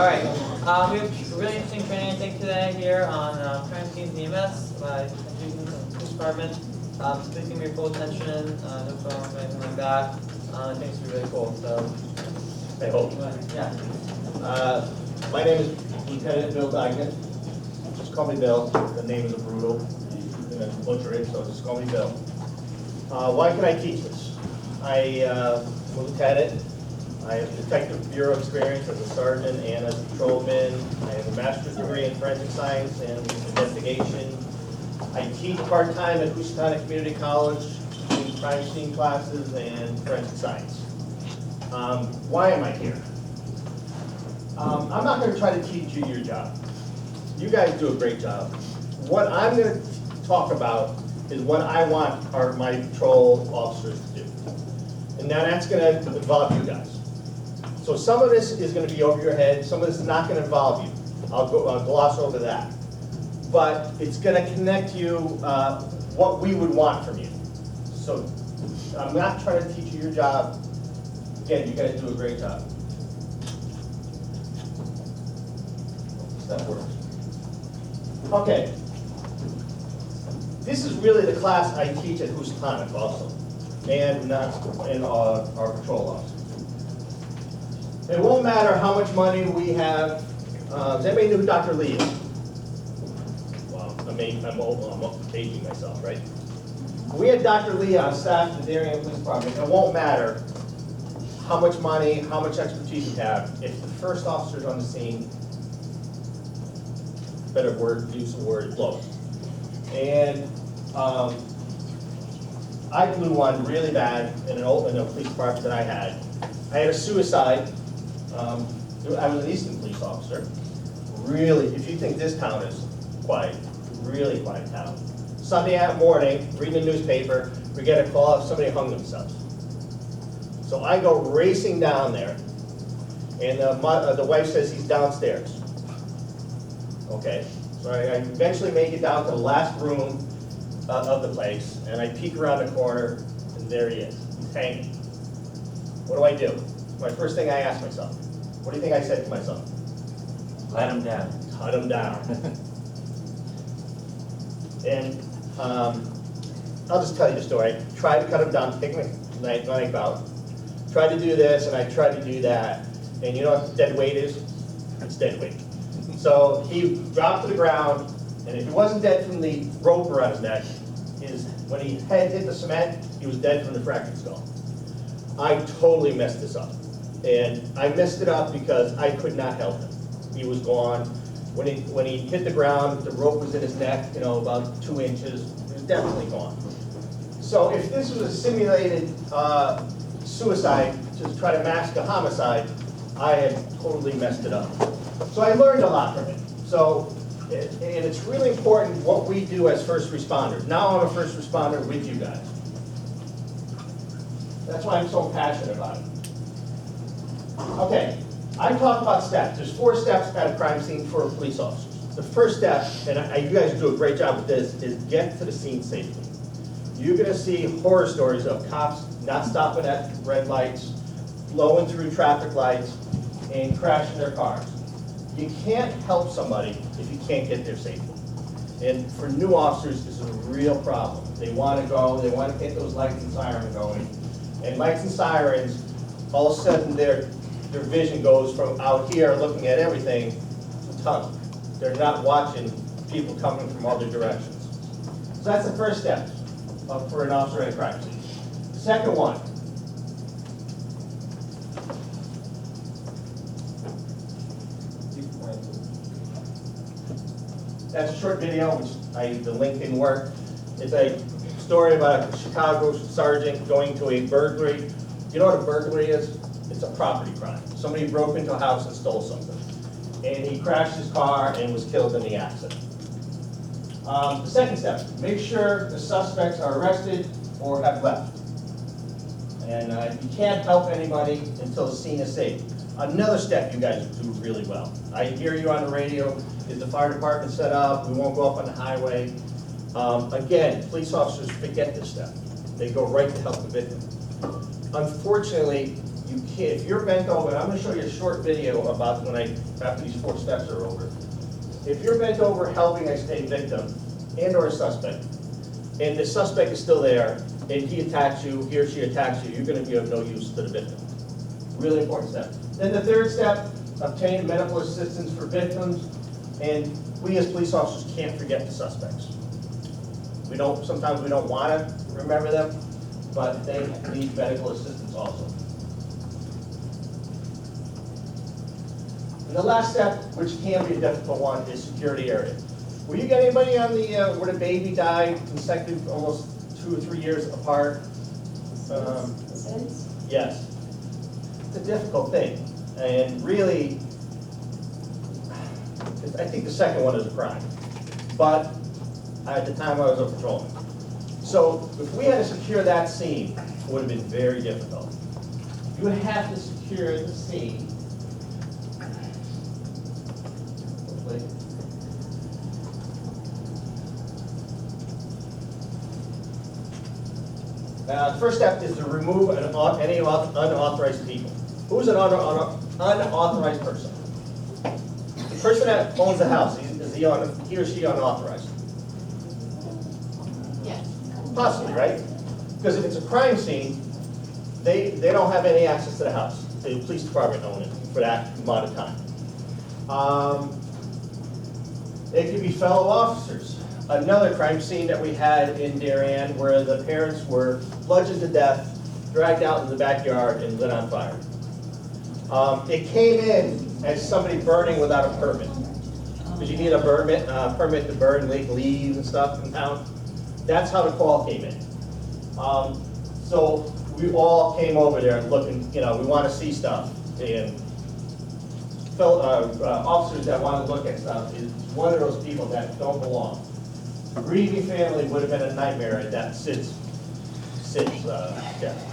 Alright, we have a really interesting training I think today here on crime scenes EMS by using the police department. So please give me your full attention, no phone or anything like that. I think it's gonna be really cool, so. I hope. Yeah. My name is Lieutenant Bill Dagnan. Just call me Bill. The name is brutal. You're gonna butcher it, so just call me Bill. Why can I teach this? I'm a lieutenant. I have detective bureau experience as a sergeant and as a patrolman. I have a master's degree in forensic science and investigation. I teach part-time at Housatonic Community College in crime scene classes and forensic science. Why am I here? I'm not going to try to teach you your job. You guys do a great job. What I'm going to talk about is what I want my patrol officers to do. And now that's going to involve you guys. So some of this is going to be over your head, some of this is not going to involve you. I'll gloss over that. But it's going to connect you what we would want from you. So I'm not trying to teach you your job. Again, you guys do a great job. That works. Okay. This is really the class I teach at Housatonic also, and our patrol officers. It won't matter how much money we have. Does anybody know who Dr. Lee is? Wow, I'm aging myself, right? We had Dr. Lee on staff at the Darien Police Department. It won't matter how much money, how much expertise you have, if the first officer's on the scene, better word, use the word, blow. And I blew one really bad in a police department that I had. I had a suicide. I was an Easton police officer. Really, if you think this town is quiet, really quiet town. Sunday morning, reading the newspaper, we get a call if somebody hung themselves. So I go racing down there, and the wife says he's downstairs. Okay, so I eventually make it down to the last room of the place, and I peek around the corner, and there he is. He's hanging. What do I do? My first thing I ask myself, what do you think I said to myself? Let him down. Cut him down. And I'll just tell you the story. I tried to cut him down, take my knife out, tried to do this, and I tried to do that. And you know what dead weight is? It's dead weight. So he dropped to the ground, and if he wasn't dead from the rope around his neck, when his head hit the cement, he was dead from the fractured skull. I totally messed this up. And I messed it up because I could not help him. He was gone. When he hit the ground, the rope was in his neck, about 2 inches. He was definitely gone. So if this was a simulated suicide to try to mask a homicide, I had totally messed it up. So I learned a lot from it. So, and it's really important what we do as first responders. Now I'm a first responder with you guys. That's why I'm so passionate about it. Okay, I talked about steps. There's 4 steps at a crime scene for police officers. The first step, and you guys do a great job with this, is get to the scene safely. You're going to see horror stories of cops not stopping at red lights, blowing through traffic lights, and crashing their cars. You can't help somebody if you can't get there safely. And for new officers, this is a real problem. They want to go, they want to get those lights and sirens going. And lights and sirens, all of a sudden their vision goes from out here looking at everything to tunnel. They're not watching people coming from other directions. So that's the first step for an officer at a crime scene. The second one, that's a short video, which the link didn't work. It's a story about a Chicago sergeant going to a burglary. You know what a burglary is? It's a property crime. Somebody broke into a house and stole something. And he crashed his car and was killed in the accident. The second step, make sure the suspects are arrested or have left. And you can't help anybody until the scene is safe. Another step you guys do really well. I hear you on the radio. Is the fire department set up? We won't go up on the highway. Again, police officers forget this step. They go right to help the victim. Unfortunately, You can't, if you're bent over, and I'm gonna show you a short video about after these 4 steps are over. If you're bent over helping a victim and or a suspect, and the suspect is still there, and he attacks you, he or she attacks you, you're gonna be of no use to the victim. Really important step. Then the 3rd step, obtain medical assistance for victims, and we as police officers can't forget the suspects. Sometimes we don't wanna remember them, but they need medical assistance also. And the last step, which can be a difficult one, is security area. Will you get anybody on the, where the baby died consecutive, almost 2 or 3 years apart? Yes. It's a difficult thing. And really, I think the second one is a crime. But at the time I was a patrolman. So if we had to secure that scene, it would have been very difficult. You would have to secure the scene. Hopefully. The first step is to remove any unauthorized people. Who's an unauthorized person? The person that owns the house, is he or she unauthorized? Yes. Possibly, right? Because if it's a crime scene, they don't have any access to the house. The police department own it for that amount of time. It could be fellow officers. Another crime scene that we had in Darien where the parents were bludgeoned to death, dragged out in the backyard, and lit on fire. It came in as somebody burning without a permit. Because you need a permit to burn leaves and stuff in town. That's how the call came in. So we all came over there looking, we want to see stuff. And officers that want to look at stuff is one of those people that don't belong. A grieving family would have been a nightmare at that Sid's death.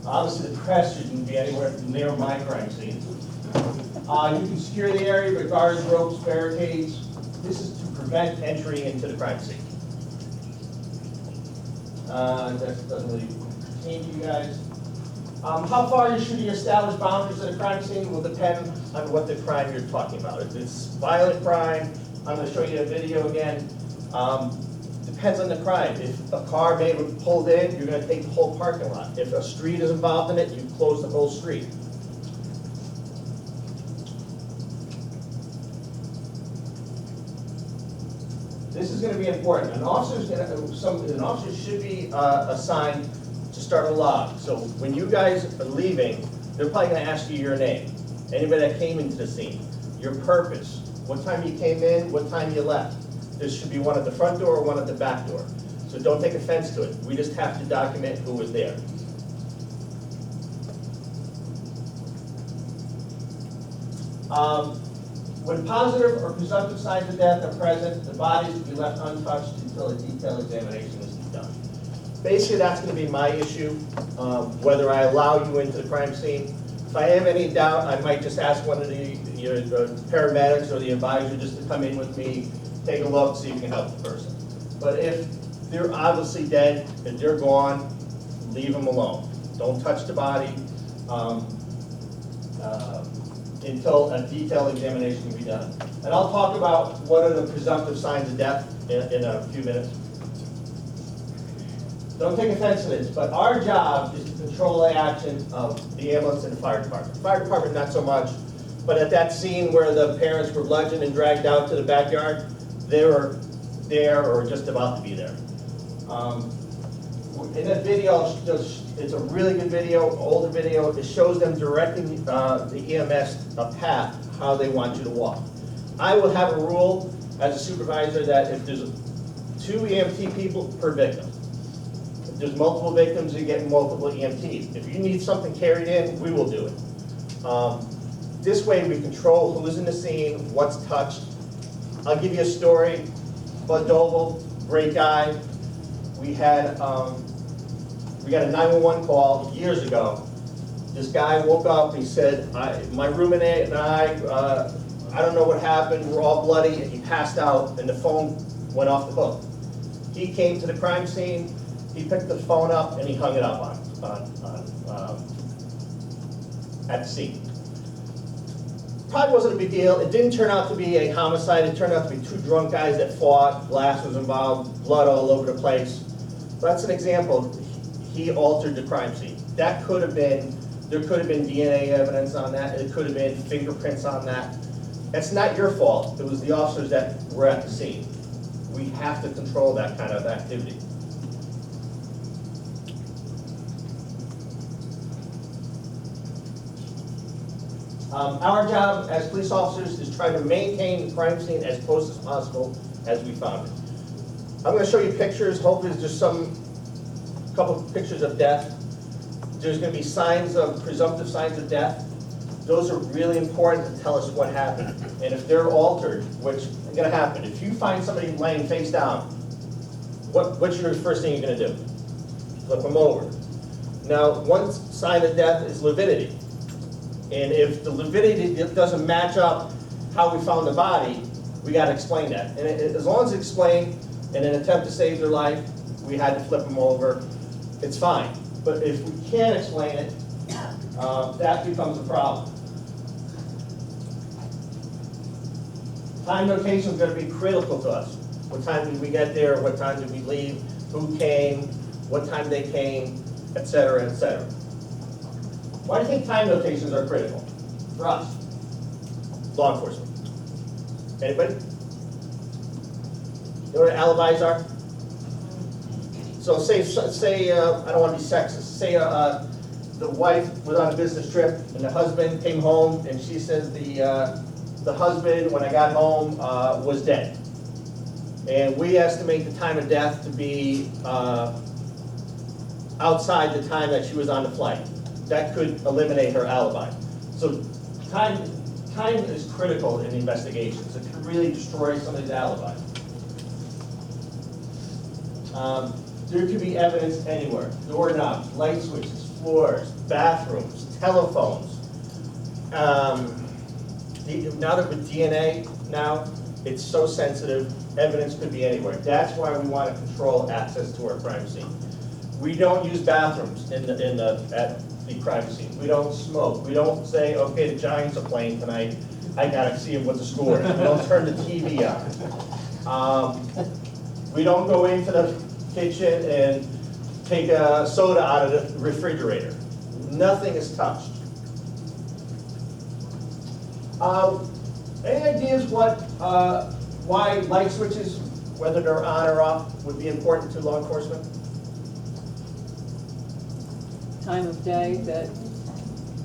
Obviously, the press shouldn't be anywhere near my crime scene. You can secure the area with guards, ropes, barricades. This is to prevent entry into the crime scene. That doesn't really pertain to you guys. How far should you establish boundaries at a crime scene will depend on what the crime you're talking about. If it's violent crime, I'm going to show you a video again. Depends on the crime. If a car may have pulled in, you're going to take the whole parking lot. If a street is involved in it, you close the whole street. This is going to be important. An officer should be assigned to start a log. So when you guys are leaving, they're probably going to ask you your name. Anybody that came into the scene, your purpose, what time you came in, what time you left. There should be one at the front door or one at the back door. So don't take offense to it. We just have to document who was there. When positive or presumptive signs of death are present, the body is to be left untouched until a detailed examination is done. Basically, that's going to be my issue, whether I allow you into the crime scene. If I have any doubt, I might just ask one of the paramedics or the advisor just to come in with me, take a look, see if we can help the person. But if they're obviously dead, if they're gone, leave them alone. Don't touch the body until a detailed examination can be done. And I'll talk about what are the presumptive signs of death in a few minutes. Don't take offense to this, but our job is to control the action of the ambulance and the fire department. Fire department, not so much, but at that scene where the parents were bludgeoned and dragged out to the backyard, they were there or just about to be there. In that video, it's a really good video, older video. It shows them directing the EMS a path, how they want you to walk. I will have a rule as a supervisor that if there's 2 EMT people per victim, if there's multiple victims, you get multiple EMTs. If you need something carried in, we will do it. This way we control who is in the scene, what's touched. I'll give you a story. Bud Doble, great guy. We got a 911 call years ago. This guy woke up, he said, my roommate and I don't know what happened, we're all bloody, and he passed out, and the phone went off the hook. He came to the crime scene, he picked the phone up, and he hung it up at the scene. Probably wasn't a big deal. It didn't turn out to be a homicide. It turned out to be two drunk guys that fought. Glass was involved, blood all over the place. That's an example. He altered the crime scene. That could have been, there could have been DNA evidence on that. It could have been fingerprints on that. That's not your fault. It was the officers that were at the scene. We have to control that kind of activity. Our job as police officers is try to maintain the crime scene as close as possible as we found it. I'm going to show you pictures. Hopefully there's just couple pictures of death. There's going to be signs of, presumptive signs of death. Those are really important to tell us what happened. And if they're altered, which is going to happen, if you find somebody laying face down, what's your first thing you're going to do? Flip them over. Now, one sign of death is lividity. And if the lividity doesn't match up how we found the body, we got to explain that. And as long as it's explained in an attempt to save their life, we had to flip them over, it's fine. But if we can't explain it, that becomes a problem. Time notation is going to be critical to us. What time did we get there? What time did we leave? Who came? What time they came? Et cetera, et cetera. Why do you think time notations are critical for us, law enforcement? Anybody? You know what alibis are? So say I don't want to be sexist. Say the wife was on a business trip and the husband came home and she says the husband, when I got home, was dead. And we estimate the time of death to be outside the time that she was on the flight. That could eliminate her alibi. So time is critical in investigations. It can really destroy somebody's alibi. There could be evidence anywhere. Doorknobs, light switches, floors, bathrooms, telephones. Now that with DNA now, it's so sensitive, evidence could be anywhere. That's why we want to control access to our crime scene. We don't use bathrooms at the crime scene. We don't smoke. We don't say, okay, the Giants are playing tonight, I gotta see what the score is. We don't turn the TV on. We don't go into the kitchen and take a soda out of the refrigerator. Nothing is touched. Any ideas why light switches, whether they're on or off, would be important to law enforcement? Time of day that,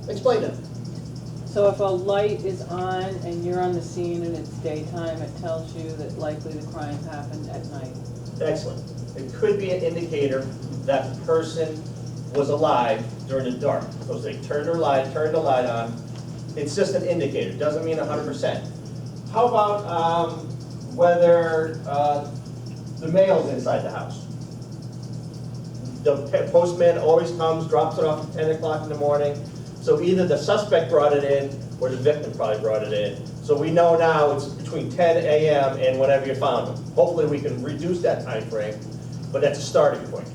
Explain it. so if a light is on and you're on the scene and it's daytime, it tells you that likely the crime happened at night. Excellent. It could be an indicator that the person was alive during the dark. So they turned the light on. It's just an indicator. It doesn't mean 100%. How about whether the mail's inside the house? The postman always comes, drops it off at 10 o'clock in the morning. So either the suspect brought it in or the victim probably brought it in. So we know now it's between 10 a.m. and whenever you found them. Hopefully we can reduce that time frame, but that's a starting point.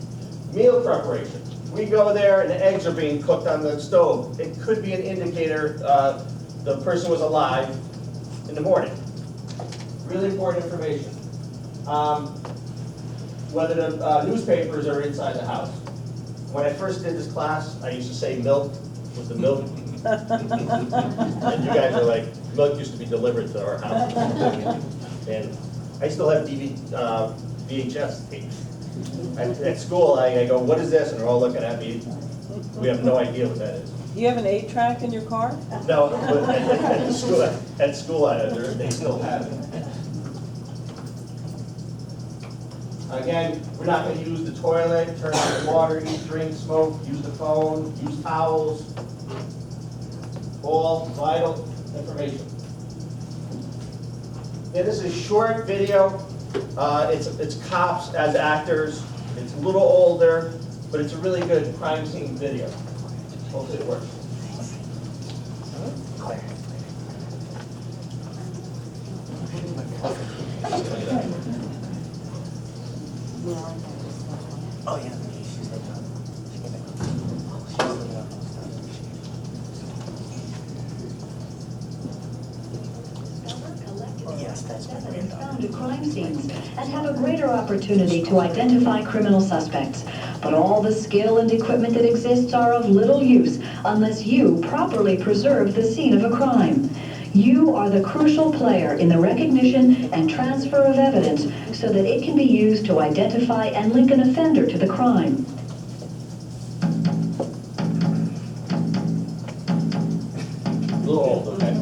Meal preparation. We go there and the eggs are being cooked on the stove. It could be an indicator the person was alive in the morning. Really important information. Whether the newspapers are inside the house. When I first did this class, I used to say milk was the milk. And you guys are like, milk used to be delivered to our house. And I still have VHS tapes. At school, I go, what is this? And they're all looking at me. We have no idea what that is. Do you have an 8-track in your car? No, but at school, they still have it. Again, we're not going to use the toilet, turn on the water, eat, drink, smoke, use the phone, use towels. All vital information. Yeah, this is a short video. It's cops as actors. It's a little older, but it's a really good crime scene video. Hopefully it works. Oh, yeah. found at crime scenes and have a greater opportunity to identify criminal suspects. But all the skill and equipment that exists are of little use unless you properly preserve the scene of a crime. You are the crucial player in the recognition and transfer of evidence so that it can be used to identify and link an offender to the crime. A little old, okay?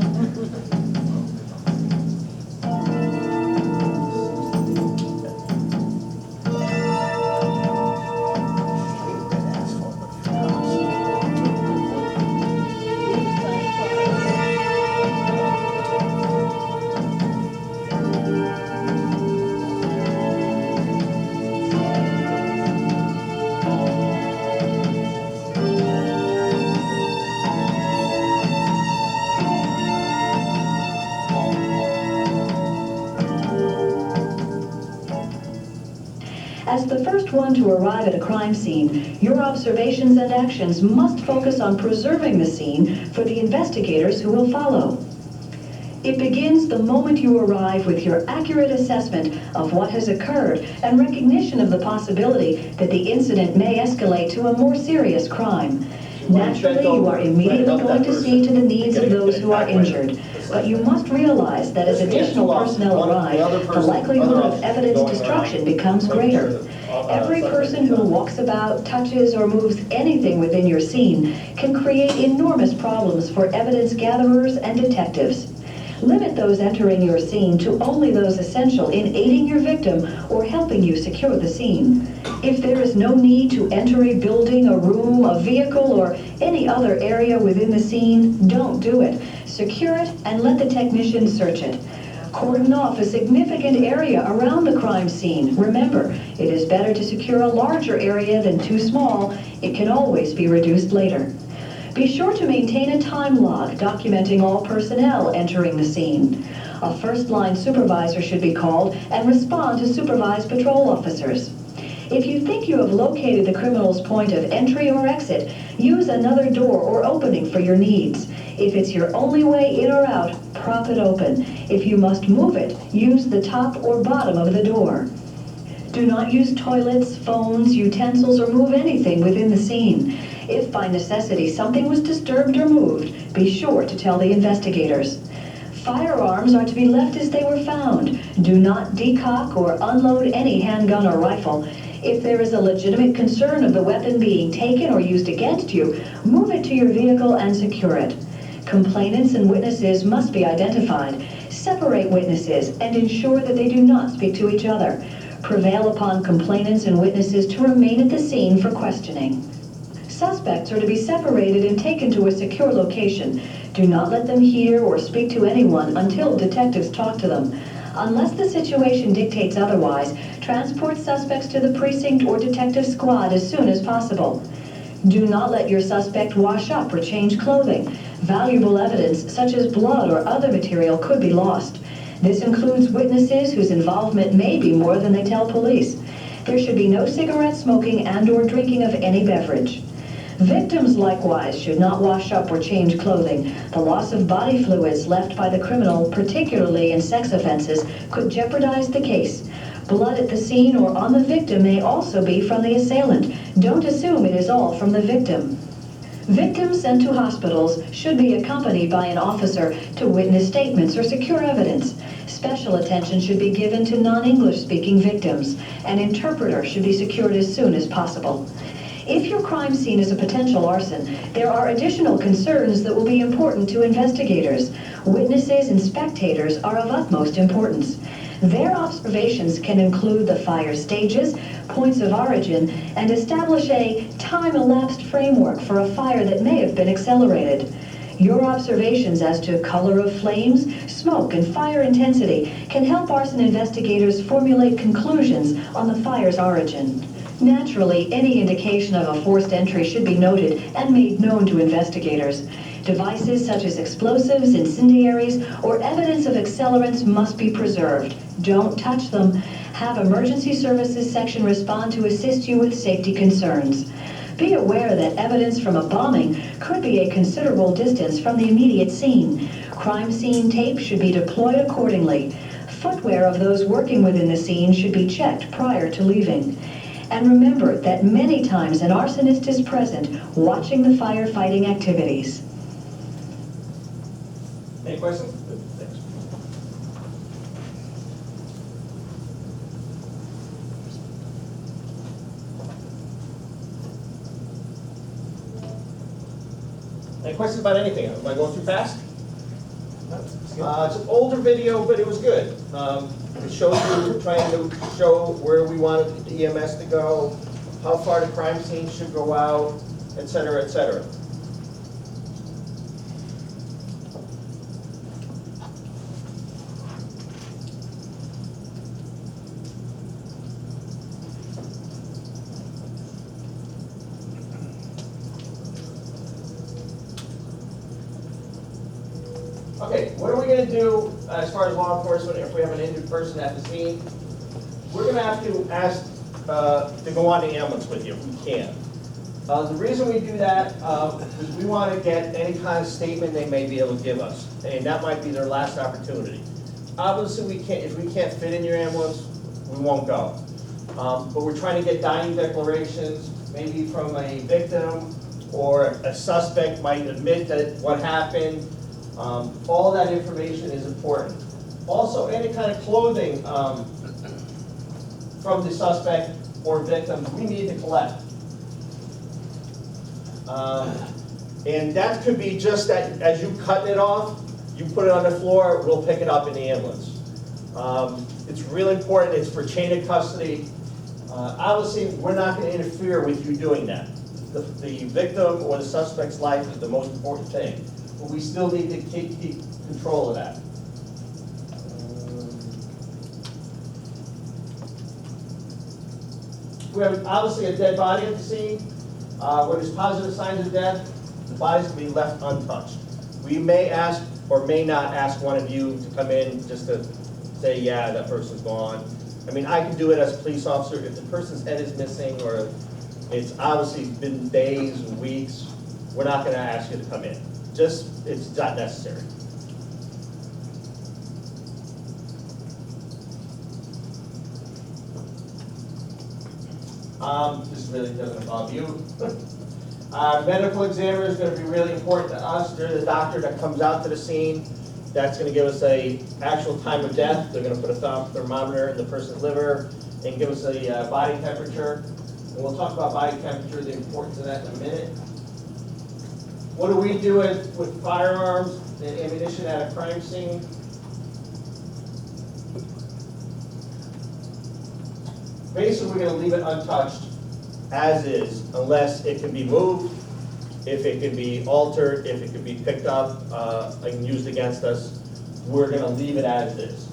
As the first one to arrive at a crime scene, your observations and actions must focus on preserving the scene for the investigators who will follow. It begins the moment you arrive with your accurate assessment of what has occurred and recognition of the possibility that the incident may escalate to a more serious crime. Naturally, you are immediately going to see to the needs of those who are injured. But you must realize that as additional personnel arrive, the likelihood of evidence destruction becomes greater. Every person who walks about, touches, or moves anything within your scene can create enormous problems for evidence gatherers and detectives. Limit those entering your scene to only those essential in aiding your victim or helping you secure the scene. If there is no need to enter a building, a room, a vehicle, or any other area within the scene, don't do it. Secure it and let the technician search it. Cordon off a significant area around the crime scene. Remember, it is better to secure a larger area than too small. It can always be reduced later. Be sure to maintain a time log documenting all personnel entering the scene. A first-line supervisor should be called and respond to supervised patrol officers. If you think you have located the criminal's point of entry or exit, use another door or opening for your needs. If it's your only way in or out, prop it open. If you must move it, use the top or bottom of the door. Do not use toilets, phones, utensils, or move anything within the scene. If by necessity something was disturbed or moved, be sure to tell the investigators. Firearms are to be left as they were found. Do not decock or unload any handgun or rifle. If there is a legitimate concern of the weapon being taken or used against you, move it to your vehicle and secure it. Complainants and witnesses must be identified. Separate witnesses and ensure that they do not speak to each other. Prevail upon complainants and witnesses to remain at the scene for questioning. Suspects are to be separated and taken to a secure location. Do not let them hear or speak to anyone until detectives talk to them. Unless the situation dictates otherwise, transport suspects to the precinct or detective squad as soon as possible. Do not let your suspect wash up or change clothing. Valuable evidence, such as blood or other material, could be lost. This includes witnesses whose involvement may be more than they tell police. There should be no cigarette smoking and/or drinking of any beverage. Victims, likewise, should not wash up or change clothing. The loss of body fluids left by the criminal, particularly in sex offenses, could jeopardize the case. Blood at the scene or on the victim may also be from the assailant. Don't assume it is all from the victim. Victims sent to hospitals should be accompanied by an officer to witness statements or secure evidence. Special attention should be given to non-English speaking victims. An interpreter should be secured as soon as possible. If your crime scene is a potential arson, there are additional concerns that will be important to investigators. Witnesses and spectators are of utmost importance. Their observations can include the fire stages, points of origin, and establish a time-elapsed framework for a fire that may have been accelerated. Your observations as to color of flames, smoke, and fire intensity can help arson investigators formulate conclusions on the fire's origin. Naturally, any indication of a forced entry should be noted and made known to investigators. Devices such as explosives, incendiaries, or evidence of accelerants must be preserved. Don't touch them. Have emergency services section respond to assist you with safety concerns. Be aware that evidence from a bombing could be a considerable distance from the immediate scene. Crime scene tape should be deployed accordingly. Footwear of those working within the scene should be checked prior to leaving. And remember that many times an arsonist is present watching the firefighting activities. Any questions? Good, thanks. Any questions about anything? Am I going too fast? It's an older video, but it was good. It shows you, trying to show where we wanted the EMS to go, how far the crime scene should go out, et cetera, et cetera. Okay, what are we going to do as far as law enforcement if we have an injured person at the scene? We're going to have to ask to go on the ambulance with you if we can. The reason we do that is we want to get any kind of statement they may be able to give us, and that might be their last opportunity. Obviously, if we can't fit in your ambulance, we won't go. But we're trying to get dying declarations, maybe from a victim or a suspect might admit that what happened. All that information is important. Also, any kind of clothing from the suspect or victim, we need to collect. And that could be just that as you cut it off, you put it on the floor, we'll pick it up in the ambulance. It's really important, it's for chain of custody. Obviously, we're not going to interfere with you doing that. The victim or the suspect's life is the most important thing. But we still need to keep control of that. We have obviously a dead body at the scene. Where there's positive signs of death, the body's going to be left untouched. We may ask or may not ask one of you to come in just to say, yeah, that person's gone. I mean, I can do it as a police officer. If the person's head is missing or it's obviously been days, weeks, we're not going to ask you to come in. Just, it's not necessary. This really doesn't involve you. Our medical examiner is going to be really important to us. They're the doctor that comes out to the scene. That's going to give us a actual time of death. They're going to put a thermometer in the person's liver and give us a body temperature. And we'll talk about body temperature, the importance of that in a minute. What do we do with firearms and ammunition at a crime scene? Basically, we're going to leave it untouched as is, unless it can be moved, if it can be altered, if it can be picked up and used against us. We're going to leave it as is.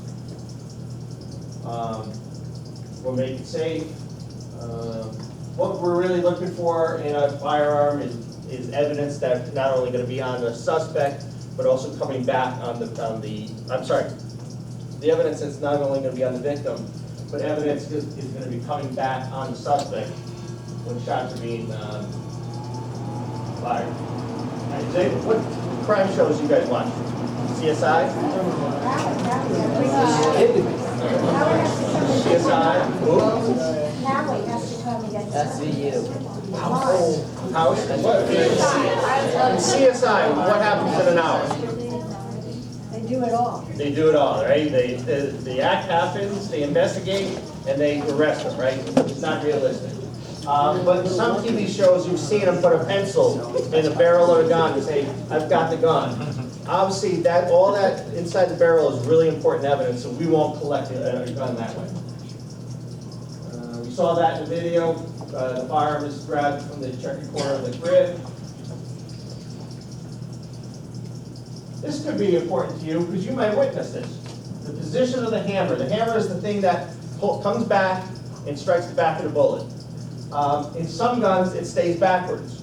We'll make it safe. What we're really looking for in a firearm is evidence that's not only going to be on the suspect, but also coming back on the evidence that's not only going to be on the victim, but evidence is going to be coming back on the suspect when shots are being fired. What crime shows you guys watch? CSI? CSI? Who? SVU. House? What? CSI, what happens in an hour? They do it all. They do it all, right? The act happens, they investigate, and they arrest them, right? It's not realistic. But some TV shows, you've seen them put a pencil in the barrel of a gun and say, I've got the gun. Obviously, all that inside the barrel is really important evidence, so we won't collect a gun that way. We saw that in the video. The firearm is grabbed from the checkered corner of the crib. This could be important to you because you might witness this. The position of the hammer. The hammer is the thing that comes back and strikes the back of the bullet. In some guns, it stays backwards.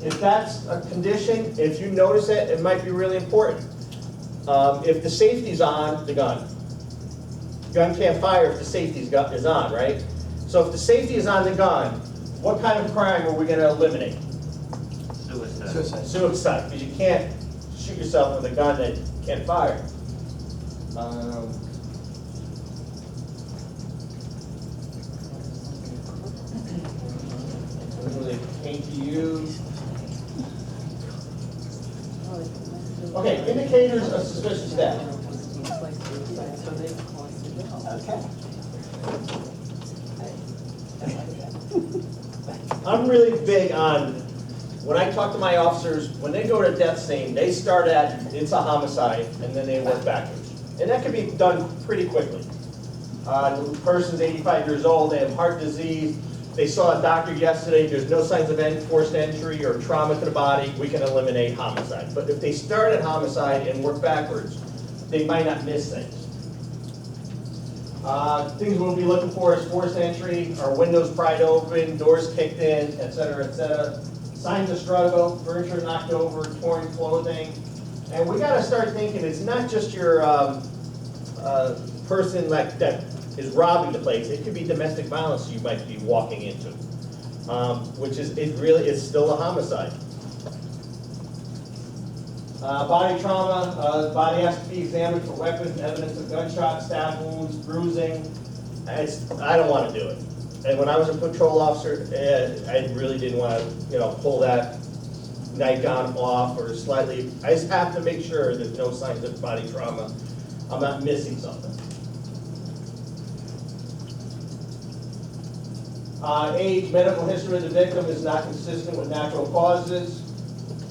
If that's a condition, if you notice it, it might be really important. If the safety's on the gun can't fire if the safety is on, right? So if the safety is on the gun, what kind of crime are we going to eliminate? Suicide. Suicide, because you can't shoot yourself with a gun that can't fire. When they came to you. Okay, indicators of suspicious death. I'm really big on, when I talk to my officers, when they go to a death scene, they start at, it's a homicide, and then they work backwards. And that can be done pretty quickly. The person's 85 years old, they have heart disease, they saw a doctor yesterday, there's no signs of forced entry or trauma to the body, we can eliminate homicide. But if they start at homicide and work backwards, they might not miss things. Things we'll be looking for is forced entry, or windows pried open, doors kicked in, et cetera, et cetera. Signs of struggle, furniture knocked over, torn clothing. And we gotta start thinking, it's not just your person like that is robbing the place. It could be domestic violence you might be walking into, which is, it really is still a homicide. Body trauma, the body has to be examined for weapons, evidence of gunshots, stab wounds, bruising. I don't want to do it. And when I was a patrol officer, I really didn't want to, pull that nightgown off or slightly. I just have to make sure there's no signs of body trauma. I'm not missing something. Age, medical history of the victim is not consistent with natural causes.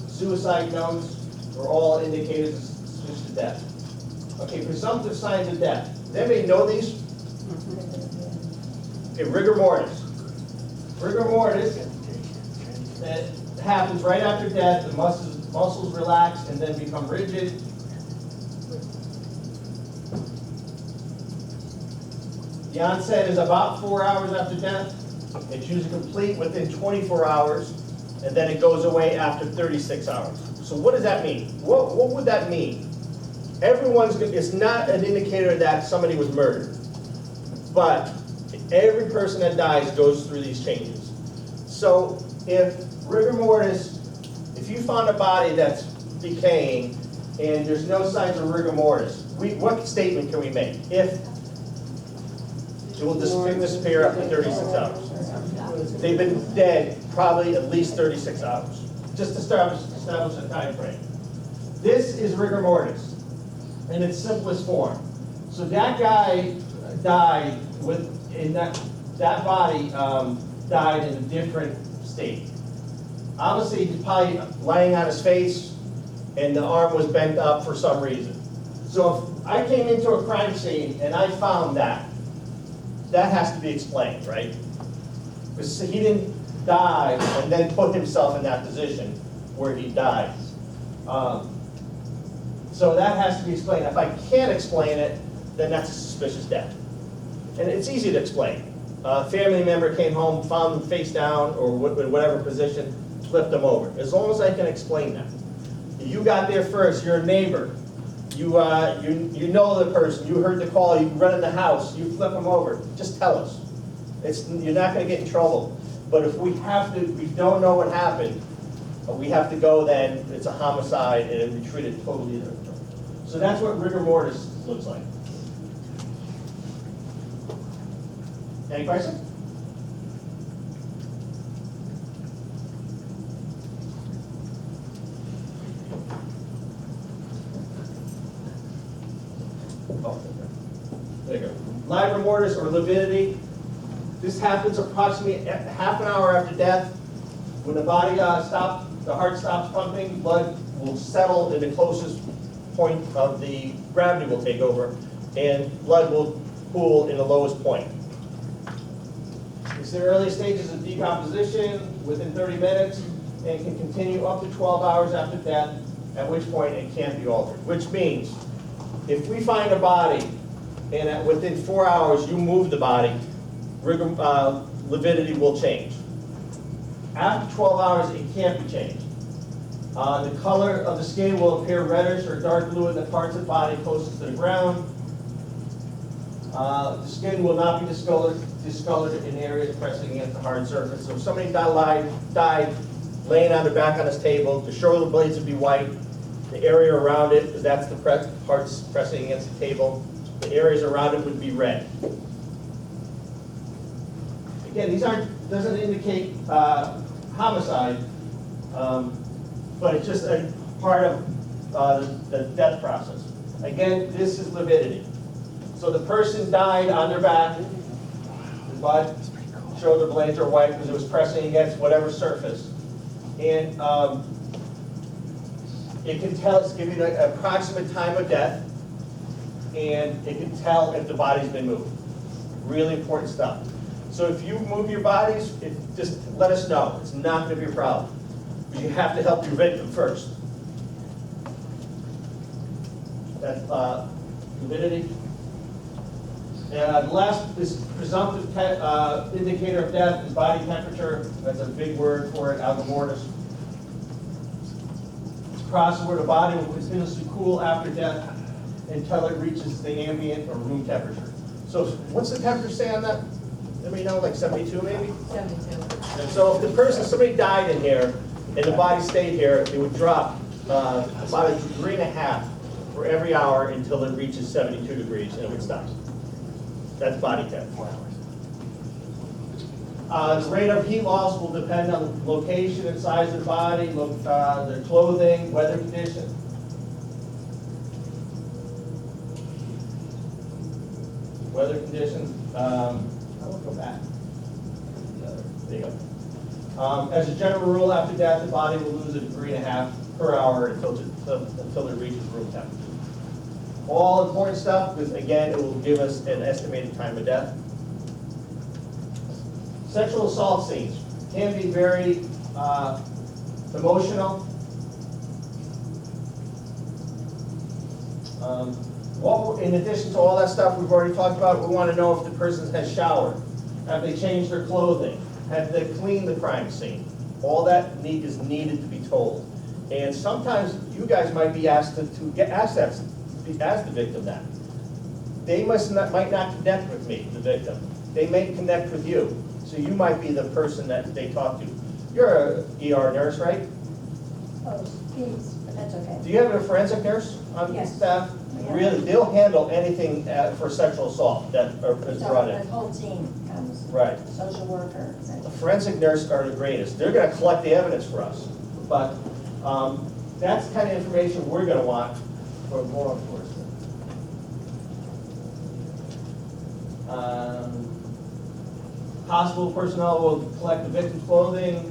Suicide notes are all indicators of suspicious death. Okay, presumptive signs of death. Does anybody know these? Okay, rigor mortis. Rigor mortis, that happens right after death. The muscles relax and then become rigid. The onset is about 4 hours after death. It's usually complete within 24 hours, and then it goes away after 36 hours. So what does that mean? What would that mean? It's not an indicator that somebody was murdered, but every person that dies goes through these changes. So if rigor mortis, if you found a body that's decaying and there's no signs of rigor mortis, what statement can we make? If it will disappear after 36 hours. They've been dead probably at least 36 hours, just to establish a time frame. This is rigor mortis in its simplest form. So that guy died that body died in a different state. Obviously, he's probably laying on his face and the arm was bent up for some reason. So if I came into a crime scene and I found that has to be explained, right? Because he didn't die and then put himself in that position where he died. So that has to be explained. If I can't explain it, then that's a suspicious death. And it's easy to explain. A family member came home, found him face down or in whatever position, flipped him over. As long as I can explain that. You got there first, you're a neighbor. You know the person, you heard the call, you run in the house, you flip them over. Just tell us. You're not going to get in trouble. But if we don't know what happened, we have to go then, it's a homicide and we treat it totally different. So that's what rigor mortis looks like. Any questions? Oh, there you go. Livor mortis or lividity. This happens approximately half an hour after death. When the body stops, the heart stops pumping, blood will settle in the closest point of the gravity will take over, and blood will pool in the lowest point. It's the early stages of decomposition within 30 minutes and can continue up to 12 hours after death, at which point it can't be altered. Which means, if we find a body and within 4 hours you move the body, lividity will change. After 12 hours, it can't be changed. The color of the skin will appear reddish or dark blue in the parts of the body closest to the ground. The skin will not be discolored in areas pressing against the hard surface. So if somebody died laying on their back on this table, the shoulder blades would be white, The area around it, that's the parts pressing against the table. The areas around it would be red. Again, these doesn't indicate homicide, but it's just a part of the death process. Again, this is lividity. So the person died on their back, the butt, shoulder blades are white because it was pressing against whatever surface. And it can tell, it's giving you an approximate time of death, and it can tell if the body's been moved. Really important stuff. So if you move your bodies, just let us know. It's not going to be a problem. But you have to help your victim first. That's lividity. And last is presumptive indicator of death is body temperature. That's a big word for it, algor mortis. It's a process where the body will continuously cool after death until it reaches the ambient or room temperature. So what's the temperature say on that? Anybody know, like 72 maybe? 72. And so if the person, somebody died in here and the body stayed here, it would drop about a degree and a half for every hour until it reaches 72 degrees and it would stop. That's body temp. The rate of heat loss will depend on the location and size of the body, their clothing, weather conditions. Weather conditions. I will go back. There you go. As a general rule, after death, the body will lose a degree and a half per hour until it reaches room temperature. All important stuff, because again, it will give us an estimated time of death. Sexual assault scenes can be very emotional. In addition to all that stuff we've already talked about, we want to know if the person has showered. Have they changed their clothing? Have they cleaned the crime scene? All that is needed to be told. And sometimes you guys might be asked to ask the victim that. They might not connect with me, the victim. They may connect with you. So you might be the person that they talk to. You're a ER nurse, right? Oh, geez, but that's okay. Do you have a forensic nurse on Yes. staff? Yeah. Really, they'll handle anything for sexual assault that is So brought the in. whole team comes, Right. social worker. The forensic nurses are the greatest. They're going to collect the evidence for us. But that's the kind of information we're going to want for law enforcement. Hospital personnel will collect the victim's clothing.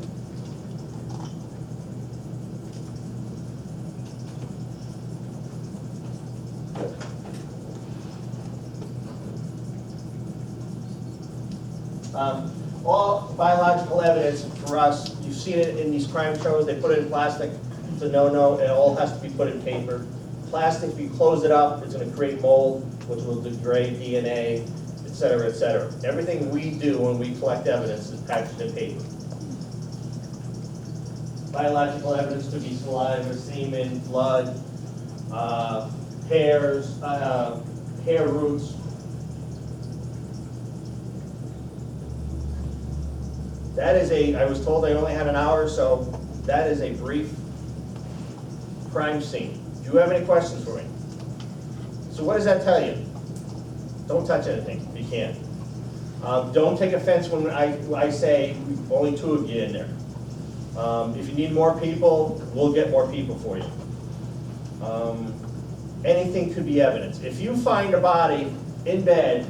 All biological evidence for us, you've seen it in these crime shows, they put it in plastic, it's a no-no, it all has to be put in paper. Plastic, if you close it up, it's going to create mold, which will degrade DNA, et cetera, et cetera. Everything we do when we collect evidence is packaged in paper. Biological evidence could be saliva, semen, blood, hairs, hair roots. That is I was told I only had an hour, so that is a brief crime scene. Do you have any questions for me? So what does that tell you? Don't touch anything if you can. Don't take offense when I say only 2 of you in there. If you need more people, we'll get more people for you. Anything could be evidence. If you find a body in bed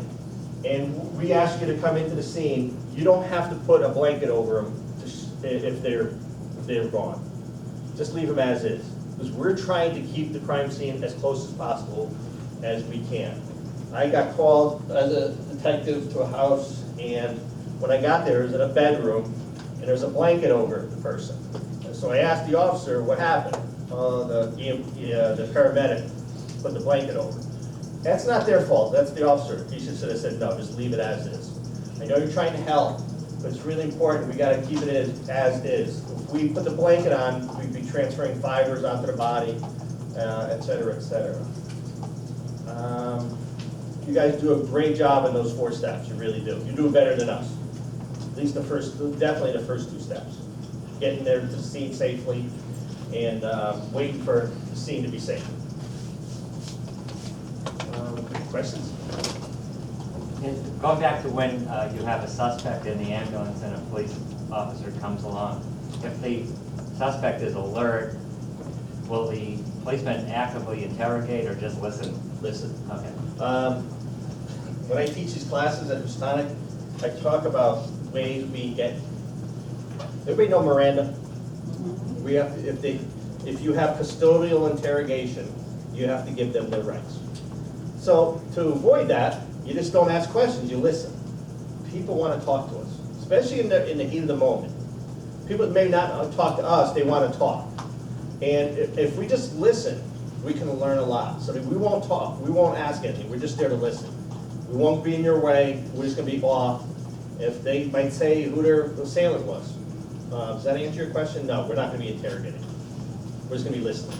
and we ask you to come into the scene, you don't have to put a blanket over them if they're gone. Just leave them as is. Because we're trying to keep the crime scene as close as possible as we can. I got called as a detective to a house, and when I got there, it was in a bedroom, and there was a blanket over the person. And so I asked the officer what happened. The paramedic put the blanket over. That's not their fault, that's the officer. He should have said, no, just leave it as is. I know you're trying to help, but it's really important, we gotta keep it as is. If we put the blanket on, we'd be transferring fibers onto the body, et cetera, et cetera. You guys do a great job in those 4 steps, you really do. You do it better than us. At least definitely the first 2 steps. Getting there to the scene safely and waiting for the scene to be safe. Questions? And going back to when you have a suspect in the ambulance and a police officer comes along, if the suspect is alert, will the policeman actively interrogate or just listen? Listen. Okay. When I teach these classes at Houstonic, I talk about ways we get, everybody know Miranda? We have, if you have custodial interrogation, you have to give them their rights. So to avoid that, you just don't ask questions, you listen. People want to talk to us, especially in the heat of the moment. People may not talk to us, they want to talk. And if we just listen, we can learn a lot. So that we won't talk, we won't ask anything, we're just there to listen. We won't be in your way, we're just going to be off. If they might say who their assailant was. Does that answer your question? No, we're not going to be interrogating. We're just going to be listening.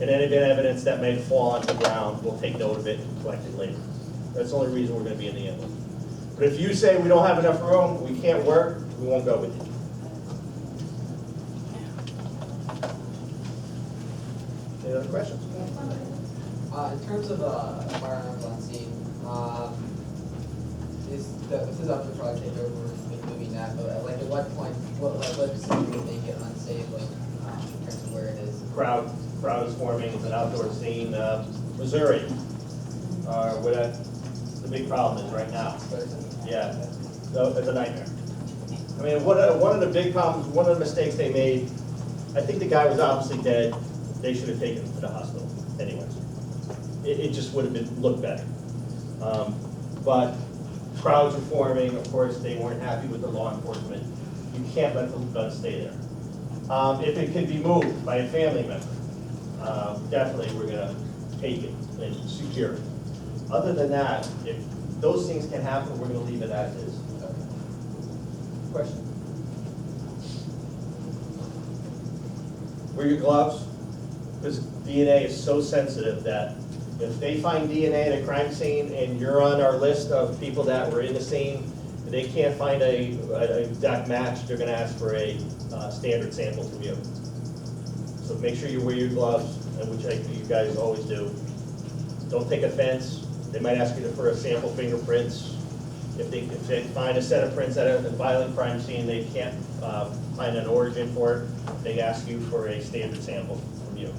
And any evidence that may fall on the ground, we'll take note of it and collect it later. That's the only reason we're going to be in the ambulance. But if you say we don't have enough room, we can't work, we won't go with you. Any other questions? In terms of firearms on scene, this is up to Project over moving that, but like at what point, what percentage would make it unsafe, like in terms of where it is? Crowd is forming, it's an outdoor scene. Missouri, where the big problem is right now. Yeah, so it's a nightmare. I mean, one of the big problems, one of the mistakes they made, I think the guy was obviously dead. They should have taken him to the hospital anyways. It just would have looked better. But crowds were forming, of course, they weren't happy with the law enforcement. You can't let the gun stay there. If it can be moved by a family member, definitely we're gonna take it and secure it. Other than that, if those things can happen, we're gonna leave it as is. Question? Wear your gloves, because DNA is so sensitive that if they find DNA in a crime scene and you're on our list of people that were in the scene, they can't find an exact match, they're gonna ask for a standard sample from you. So make sure you wear your gloves, and which you guys always do. Don't take offense. They might ask you for a sample fingerprints. If they find a set of prints at a violent crime scene, they can't find an origin for it, they ask you for a standard sample from you.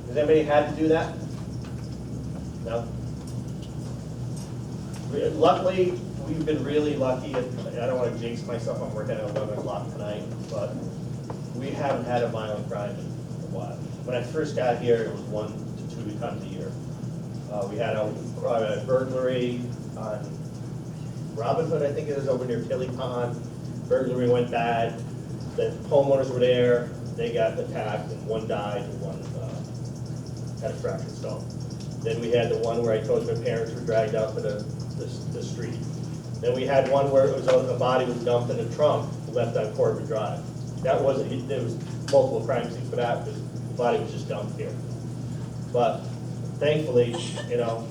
Has anybody had to do that? No? Luckily, we've been really lucky. I don't want to jinx myself, I'm working at 11 o'clock tonight, but we haven't had a violent crime in a while. When I first got here, it was 1 to 2 times a year. We had a burglary on Robin Hood, I think it is, over near Tilly Pond. Burglary went bad. The homeowners were there. They got attacked, and one died, and one had a fractured skull. Then we had the one where I told you my parents were dragged out to the street. Then we had one where it was a body was dumped in a trunk left on Corbin Drive. That wasn't, there was multiple crime scenes for that because the body was just dumped here. But thankfully, you know,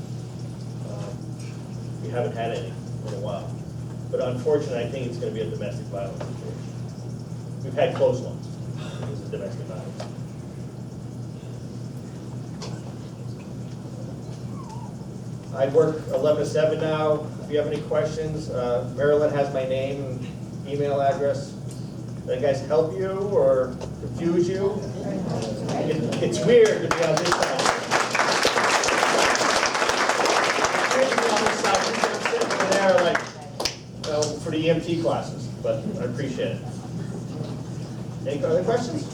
we haven't had any in a while. But unfortunately, I think it's going to be a domestic violence situation. We've had close ones. This is domestic violence. I work 11 to 7 now. If you have any questions, Marilyn has my name and email address. Did you guys help you or confuse you? It's weird to be on this side. It's weird to be on this side. I'm sitting over there like, for the EMT classes, but I appreciate it. Any other questions?